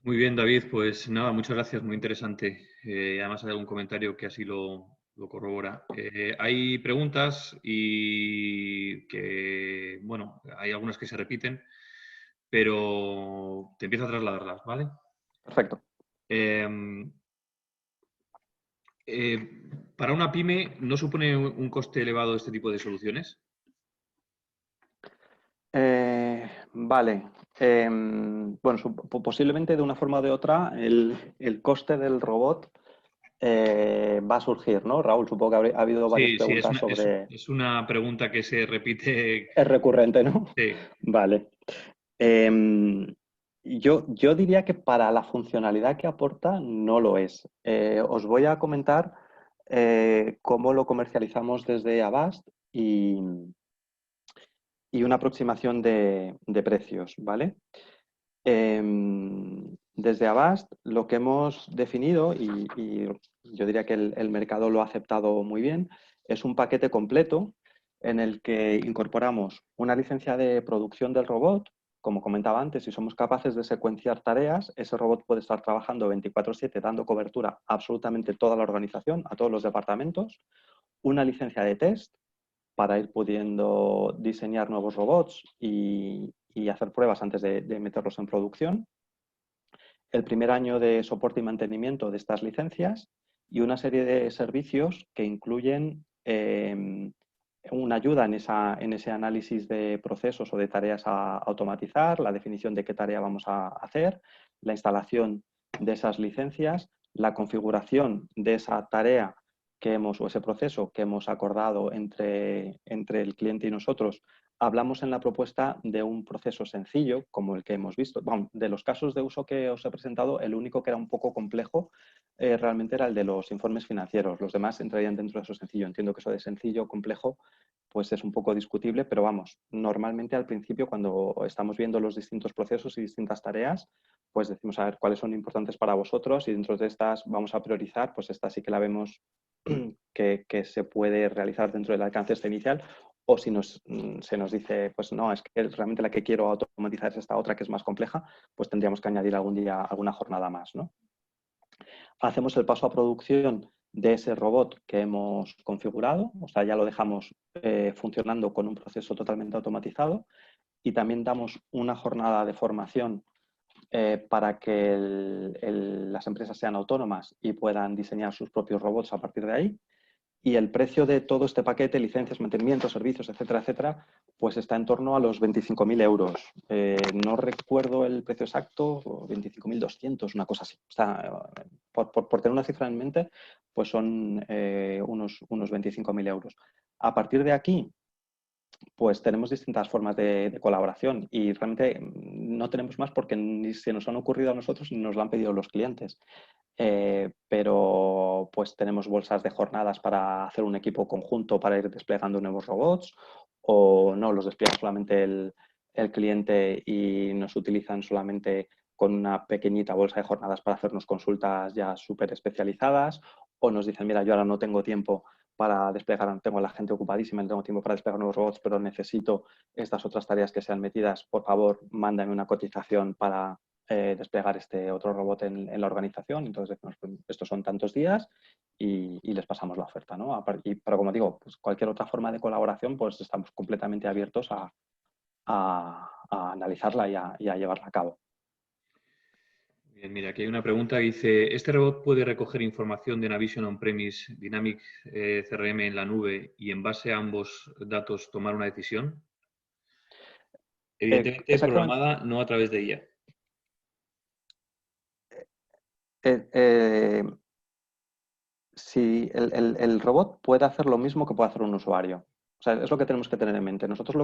Muy bien, David, pues nada, muchas gracias, muy interesante. Además hay algún comentario que así lo corrobora. Hay preguntas y que, bueno, hay algunas que se repiten, pero te empiezo a trasladarlas, ¿vale? Perfecto. ¿Para una pyme no supone un coste elevado este tipo de soluciones? Vale. Bueno, posiblemente de una forma o de otra el coste del robot va a surgir, ¿no? Raúl, supongo que ha habido varias Sí, preguntas sobre... es una pregunta que se repite. Es recurrente, ¿no? Sí. Vale. Yo diría que para la funcionalidad que aporta no lo es. Os voy a comentar cómo lo comercializamos desde Avast y una aproximación de precios, ¿vale? Desde Avast lo que hemos definido, y yo diría que el mercado lo ha aceptado muy bien, es un paquete completo en el que incorporamos una licencia de producción del robot. Como comentaba antes, si somos capaces de secuenciar tareas, ese robot puede estar trabajando 24/7 dando cobertura a absolutamente toda la organización, a todos los departamentos. Una licencia de test para ir pudiendo diseñar nuevos robots y hacer pruebas antes de meterlos en producción. El primer año de soporte y mantenimiento de estas licencias y una serie de servicios que incluyen una ayuda en ese análisis de procesos o de tareas a automatizar, la definición de qué tarea vamos a hacer, la instalación de esas licencias, la configuración de esa tarea o ese proceso que hemos acordado entre el cliente y nosotros. Hablamos en la propuesta de un proceso sencillo, como el que hemos visto. Bueno, de los casos de uso que os he presentado, el único que era un poco complejo realmente era el de los informes financieros. Los demás entrarían dentro de eso sencillo. Entiendo que eso de sencillo o complejo pues es un poco discutible, pero vamos, normalmente al principio cuando estamos viendo los distintos procesos y distintas tareas, pues decimos a ver cuáles son importantes para vosotros y dentro de estas vamos a priorizar, pues esta sí que la vemos que se puede realizar dentro del alcance inicial, o si se nos dice, pues no, es que realmente la que quiero automatizar es esta otra que es más compleja, pues tendríamos que añadir algún día alguna jornada más, ¿no? Hacemos el paso a producción de ese robot que hemos configurado, o sea, ya lo dejamos funcionando con un proceso totalmente automatizado y también damos una jornada de formación para que las empresas sean autónomas y puedan diseñar sus propios robots a partir de ahí. Y el precio de todo este paquete, licencias, mantenimiento, servicios, etcétera, etcétera, pues está en torno a los 25.000 euros. No recuerdo el precio exacto, 25.200, una cosa así. O sea, por tener una cifra en mente, pues son unos 25.000 euros. A partir de aquí, pues tenemos distintas formas de colaboración y realmente no tenemos más porque ni se nos han ocurrido a nosotros ni nos lo han pedido los clientes. Pero pues tenemos bolsas de jornadas para hacer un equipo conjunto para ir desplegando nuevos robots o no, los despliega solamente el cliente y nos utilizan solamente con una pequeñita bolsa de jornadas para hacernos consultas ya súper especializadas o nos dicen, mira, yo ahora no tengo tiempo para desplegar, tengo a la gente ocupadísima, no tengo tiempo para desplegar nuevos robots, pero necesito estas otras tareas que sean metidas, por favor, mándame una cotización para desplegar este otro robot en la organización. Entonces decimos, pues, estos son tantos días y les pasamos la oferta, ¿no? Pero como digo, pues cualquier otra forma de colaboración, pues estamos completamente abiertos a analizarla y a llevarla a cabo. Bien, mira, aquí hay una pregunta que dice, ¿este robot puede recoger información de Navision On-Premise, Dynamic CRM en la nube y en base a ambos datos tomar una decisión? Evidentemente Exactamente. programada no a través de IA. Eh, eh, si el robot puede hacer lo mismo que puede hacer un usuario. O sea, es lo que tenemos que tener en mente. Nosotros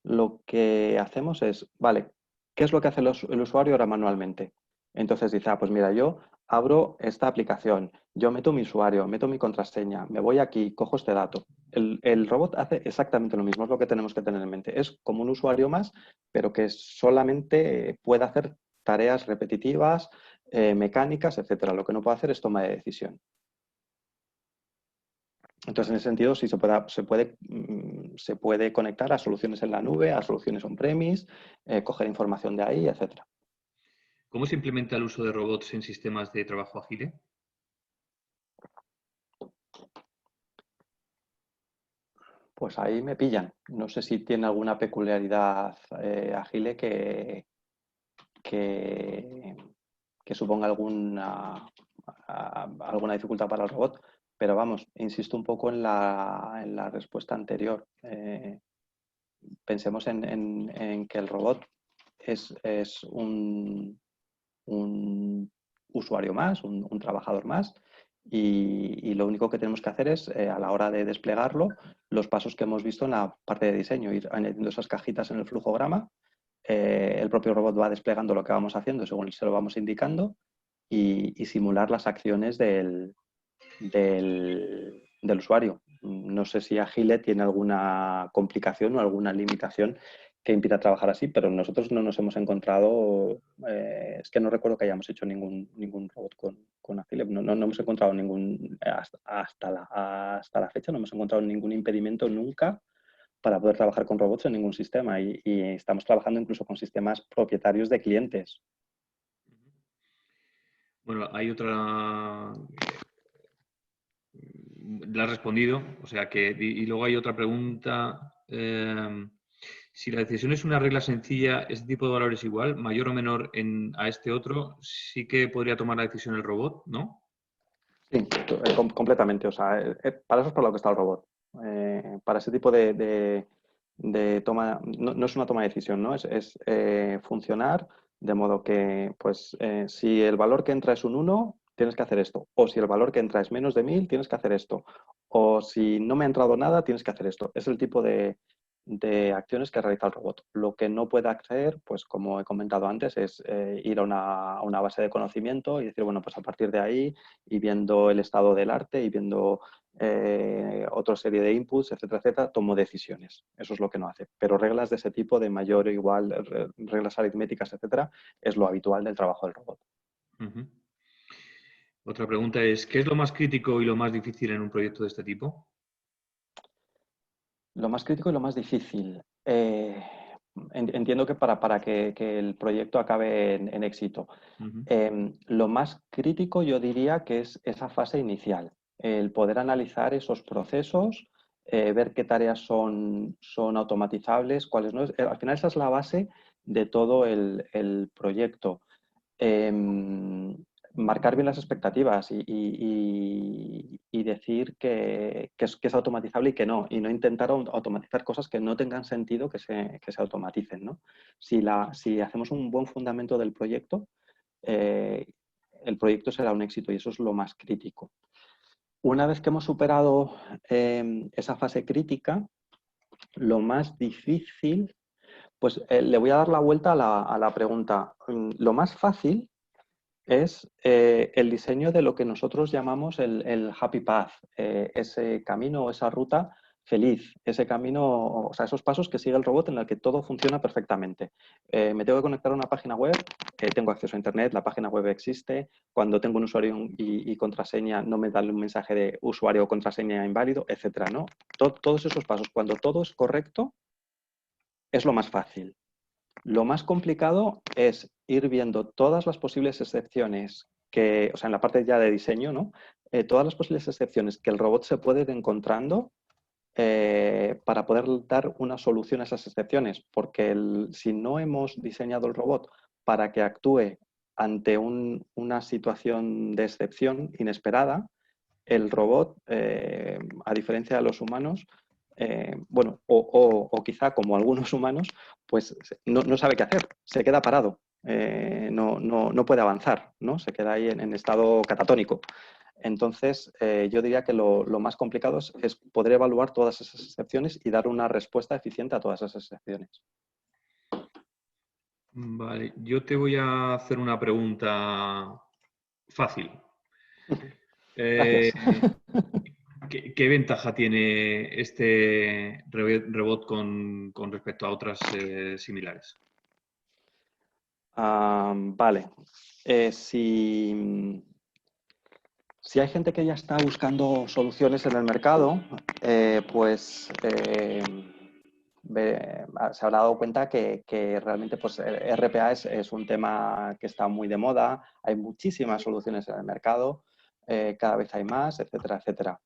lo que hacemos es, vale, ¿qué es lo que hace el usuario ahora manualmente? Entonces dice, pues mira, yo abro esta aplicación, yo meto mi usuario, meto mi contraseña, me voy aquí, cojo este dato. El robot hace exactamente lo mismo, es lo que tenemos que tener en mente. Es como un usuario más, pero que solamente puede hacer tareas repetitivas, mecánicas, etcétera. Lo que no puede hacer es toma de decisión. Entonces, en ese sentido, sí se puede conectar a soluciones en la nube, a soluciones on-premise, coger información de ahí, etcétera. ¿Cómo se implementa el uso de robots en sistemas de trabajo ágil? Pues ahí me pillan. No sé si tiene alguna peculiaridad Agile que, que suponga alguna dificultad para el robot, pero vamos, insisto un poco en la respuesta anterior. Pensemos en que el robot es un usuario más, un trabajador más, y lo único que tenemos que hacer es, a la hora de desplegarlo, los pasos que hemos visto en la parte de diseño, ir añadiendo esas cajitas en el flujograma. El propio robot va desplegando lo que vamos haciendo según se lo vamos indicando y simular las acciones del usuario. No sé si Agile tiene alguna complicación o alguna limitación que impida trabajar así, pero nosotros no nos hemos encontrado, es que no recuerdo que hayamos hecho ningún robot con Agile, no hemos encontrado hasta la fecha, no hemos encontrado ningún impedimento nunca para poder trabajar con robots en ningún sistema y estamos trabajando incluso con sistemas propietarios de clientes. Bueno, hay otra... La has respondido, o sea que... Y luego hay otra pregunta. Si la decisión es una regla sencilla, ¿este tipo de valor es igual, mayor o menor a este otro? Sí que podría tomar la decisión el robot, ¿no? Sí, completamente. O sea, para eso es para lo que está el robot. Para ese tipo de toma, no es una toma de decisión, ¿no? Es funcionar de modo que, pues, si el valor que entra es un 1, tienes que hacer esto. O si el valor que entra es menos de 1000, tienes que hacer esto. O si no me ha entrado nada, tienes que hacer esto. Es el tipo de acciones que realiza el robot. Lo que no puede hacer, pues como he comentado antes, es ir a una base de conocimiento y decir, bueno, pues a partir de ahí y viendo el estado del arte y viendo otra serie de inputs, etcétera, etcétera, tomo decisiones. Eso es lo que no hace. Pero reglas de ese tipo, de mayor o igual, reglas aritméticas, etcétera, es lo habitual del trabajo del robot. Uh-huh. Otra pregunta es, ¿qué es lo más crítico y lo más difícil en un proyecto de este tipo? Lo más crítico y lo más difícil. Entiendo que para que el proyecto acabe en éxito. Uh-huh. Lo más crítico yo diría que es esa fase inicial, el poder analizar esos procesos, ver qué tareas son automatizables, cuáles no. Al final esa es la base de todo el proyecto. Marcar bien las expectativas y decir que es automatizable y que no intentar automatizar cosas que no tengan sentido que se automaticen, ¿no? Si hacemos un buen fundamento del proyecto, eh, el proyecto será un éxito y eso es lo más crítico. Una vez que hemos superado esa fase crítica, lo más difícil, pues le voy a dar la vuelta a la pregunta. Lo más fácil es el diseño de lo que nosotros llamamos el happy path, ese camino o esa ruta feliz, ese camino, o sea, esos pasos que sigue el robot en el que todo funciona perfectamente. Me tengo que conectar a una página web, tengo acceso a Internet, la página web existe, cuando tengo un usuario y contraseña no me da un mensaje de usuario o contraseña inválido, etcétera, ¿no? Todos esos pasos, cuando todo es correcto, es lo más fácil. Lo más complicado es ir viendo todas las posibles excepciones que, o sea, en la parte ya de diseño, ¿no? Todas las posibles excepciones que el robot se puede ir encontrando para poder dar una solución a esas excepciones, porque si no hemos diseñado el robot para que actúe ante una situación de excepción inesperada, el robot, a diferencia de los humanos, bueno, o quizá como algunos humanos, pues no sabe qué hacer, se queda parado, no puede avanzar, ¿no? Se queda ahí en estado catatónico. Entonces, yo diría que lo más complicado es poder evaluar todas esas excepciones y dar una respuesta eficiente a todas esas excepciones. Vale, yo te voy a hacer una pregunta fácil. Gracias. ¿Qué ventaja tiene este robot con respecto a otras similares? Vale. Si hay gente que ya está buscando soluciones en el mercado, pues se habrá dado cuenta que realmente pues, RPA es un tema que está muy de moda, hay muchísimas soluciones en el mercado, cada vez hay más, etcétera, etcétera.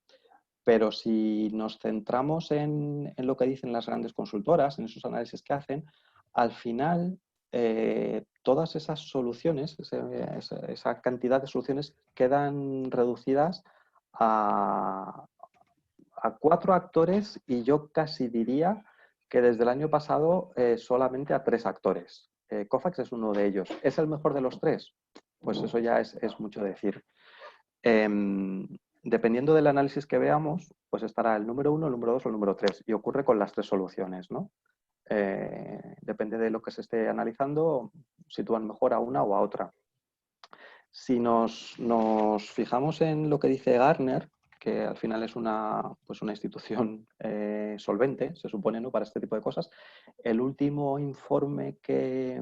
Pero si nos centramos en lo que dicen las grandes consultoras, en esos análisis que hacen, al final todas esas soluciones, esa cantidad de soluciones quedan reducidas a 4 actores y yo casi diría que desde el año pasado solamente a 3 actores. Kofax es uno de ellos. ¿Es el mejor de los 3? Pues eso ya es mucho decir. Dependiendo del análisis que veamos, pues estará el número 1, el número 2 o el número 3. Y ocurre con las 3 soluciones, ¿no? Depende de lo que se esté analizando, sitúan mejor a una o a otra. Si nos fijamos en lo que dice Gartner, que al final es pues una institución solvente, se supone, ¿no? Para este tipo de cosas, el último informe que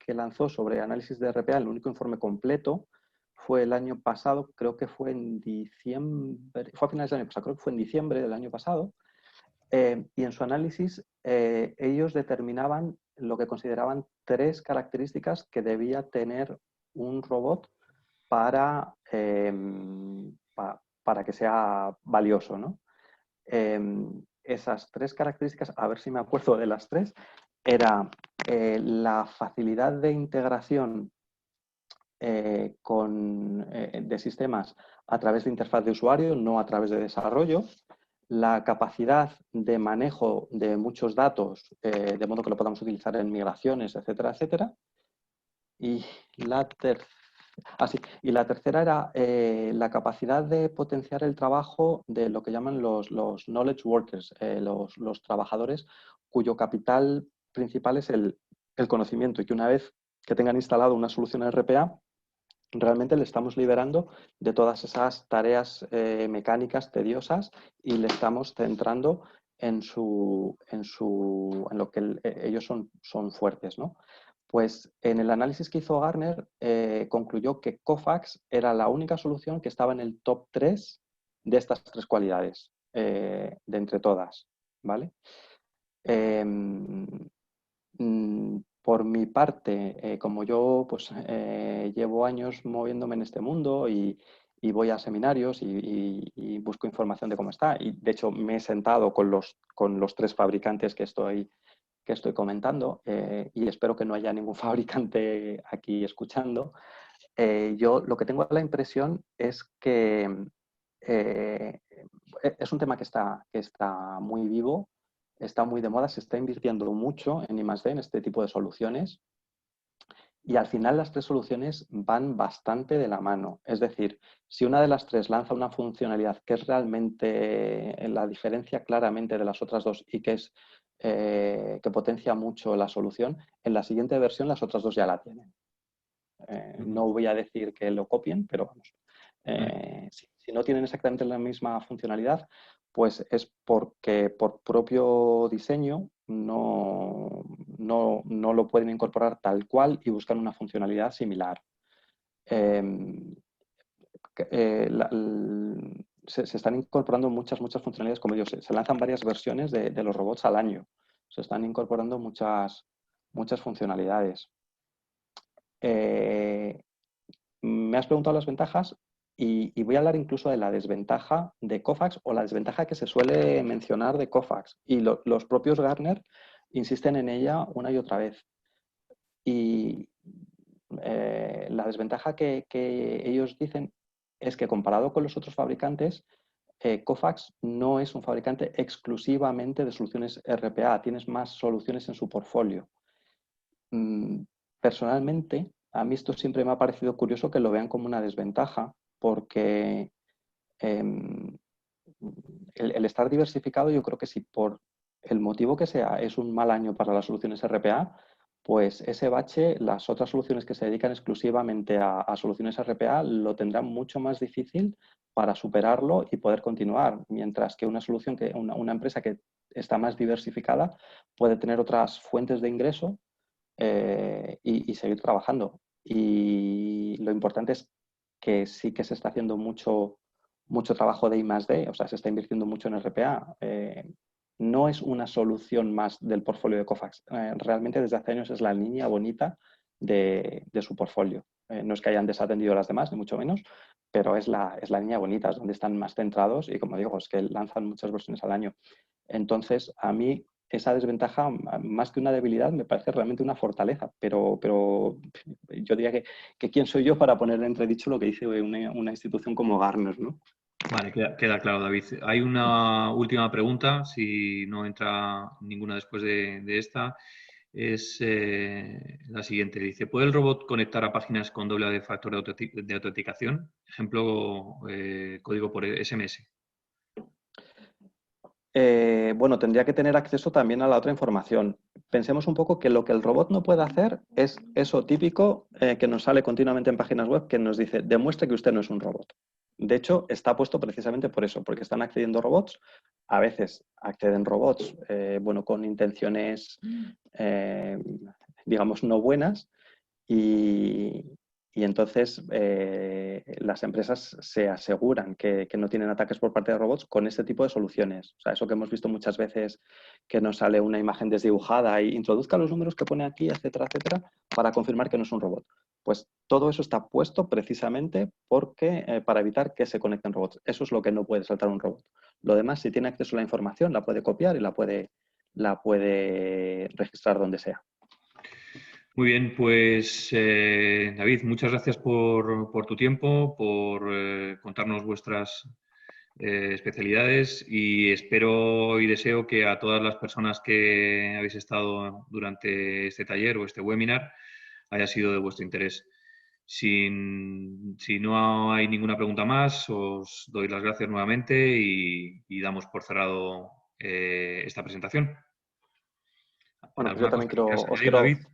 lanzó sobre análisis de RPA, el único informe completo, fue el año pasado, creo que fue en diciembre, fue a finales del año pasado, creo que fue en diciembre del año pasado, y en su análisis ellos determinaban lo que consideraban 3 características que debía tener un robot para, para que sea valioso, ¿no? Esas 3 características, a ver si me acuerdo de las 3, era la facilidad de integración de sistemas a través de interfaz de usuario, no a través de desarrollo, la capacidad de manejo de muchos datos, de modo que lo podamos utilizar en migraciones, etcétera, etcétera. Y la tercera era la capacidad de potenciar el trabajo de lo que llaman los knowledge workers, los trabajadores cuyo capital principal es el conocimiento y que una vez que tengan instalado una solución RPA, realmente le estamos liberando de todas esas tareas mecánicas tediosas y le estamos centrando en lo que ellos son fuertes, ¿no? Pues en el análisis que hizo Gartner concluyó que Kofax era la única solución que estaba en el top 3 de estas 3 cualidades, de entre todas, ¿vale? Por mi parte, como yo pues, llevo años moviéndome en este mundo y voy a seminarios y busco información de cómo está, y de hecho me he sentado con los 3 fabricantes que estoy comentando y espero que no haya ningún fabricante aquí escuchando. Yo lo que tengo la impresión es que es un tema que está muy vivo, está muy de moda, se está invirtiendo mucho en I+D, en este tipo de soluciones, y al final las 3 soluciones van bastante de la mano. Es decir, si una de las 3 lanza una funcionalidad que es realmente la diferencia claramente de las otras 2 y que potencia mucho la solución, en la siguiente versión las otras 2 ya la tienen. No voy a decir que lo copien, pero vamos. Si no tienen exactamente la misma funcionalidad, pues es porque por propio diseño no lo pueden incorporar tal cual y buscan una funcionalidad similar. Em, se están incorporando muchas funcionalidades, como ellos. Se lanzan varias versiones de los robots al año. Se están incorporando muchas funcionalidades. Me has preguntado las ventajas y voy a hablar incluso de la desventaja de Kofax o la desventaja que se suele mencionar de Kofax. Y los propios Gartner insisten en ella una y otra vez. Y la desventaja que ellos dicen es que comparado con los otros fabricantes, Kofax no es un fabricante exclusivamente de soluciones RPA, tienes más soluciones en su portfolio. Personalmente, a mí esto siempre me ha parecido curioso que lo vean como una desventaja, porque el estar diversificado, yo creo que si por el motivo que sea es un mal año para las soluciones RPA, pues ese bache, las otras soluciones que se dedican exclusivamente a soluciones RPA lo tendrán mucho más difícil para superarlo y poder continuar, mientras que una solución una empresa que está más diversificada puede tener otras fuentes de ingreso y seguir trabajando. Y lo importante es que sí que se está haciendo mucho trabajo de I+D, o sea, se está invirtiendo mucho en RPA. No es una solución más del portfolio de Kofax. Realmente desde hace años es la línea bonita de su portfolio. No es que hayan desatendido a las demás, ni mucho menos, pero es la línea bonita, es donde están más centrados y, como digo, es que lanzan muchas versiones al año. Entonces, a mí esa desventaja, más que una debilidad, me parece realmente una fortaleza, pero yo diría que quién soy yo para poner en entredicho lo que dice una institución como Gartner, ¿no? Vale, queda claro, David. Hay una última pregunta, si no entra ninguna después de esta. Es la siguiente. Dice, ¿puede el robot conectar a páginas con doble factor de autenticación? Ejemplo, código por SMS. Bueno, tendría que tener acceso también a la otra información. Pensemos un poco que lo que el robot no puede hacer es eso típico que nos sale continuamente en páginas web que nos dice, demuestre que usted no es un robot. De hecho, está puesto precisamente por eso, porque están accediendo robots. A veces acceden robots, bueno, con intenciones, digamos, no buenas y entonces las empresas se aseguran que no tienen ataques por parte de robots con este tipo de soluciones. O sea, eso que hemos visto muchas veces que nos sale una imagen desdibujada y introduzca los números que pone aquí, etcétera, etcétera, para confirmar que no es un robot. Pues todo eso está puesto precisamente para evitar que se conecten robots. Eso es lo que no puede saltar un robot. Lo demás, si tiene acceso a la información, la puede copiar y la puede registrar donde sea. Muy bien, pues David, muchas gracias por tu tiempo, por contarnos vuestras especialidades y espero y deseo que a todas las personas que habéis estado durante este taller o este webinar haya sido de vuestro interés. Si no hay ninguna pregunta más, os doy las gracias nuevamente y damos por cerrado esta presentación. Bueno, pues yo ¿Alguna cosa también que quieras os añadir, David? quiero,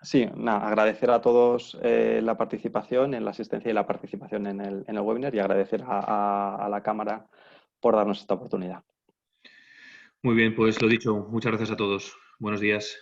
sí, nada, agradecer a todos la participación, en la asistencia y la participación en el webinar y agradecer a la Cámara por darnos esta oportunidad. Muy bien, pues lo dicho, muchas gracias a todos. Buenos días.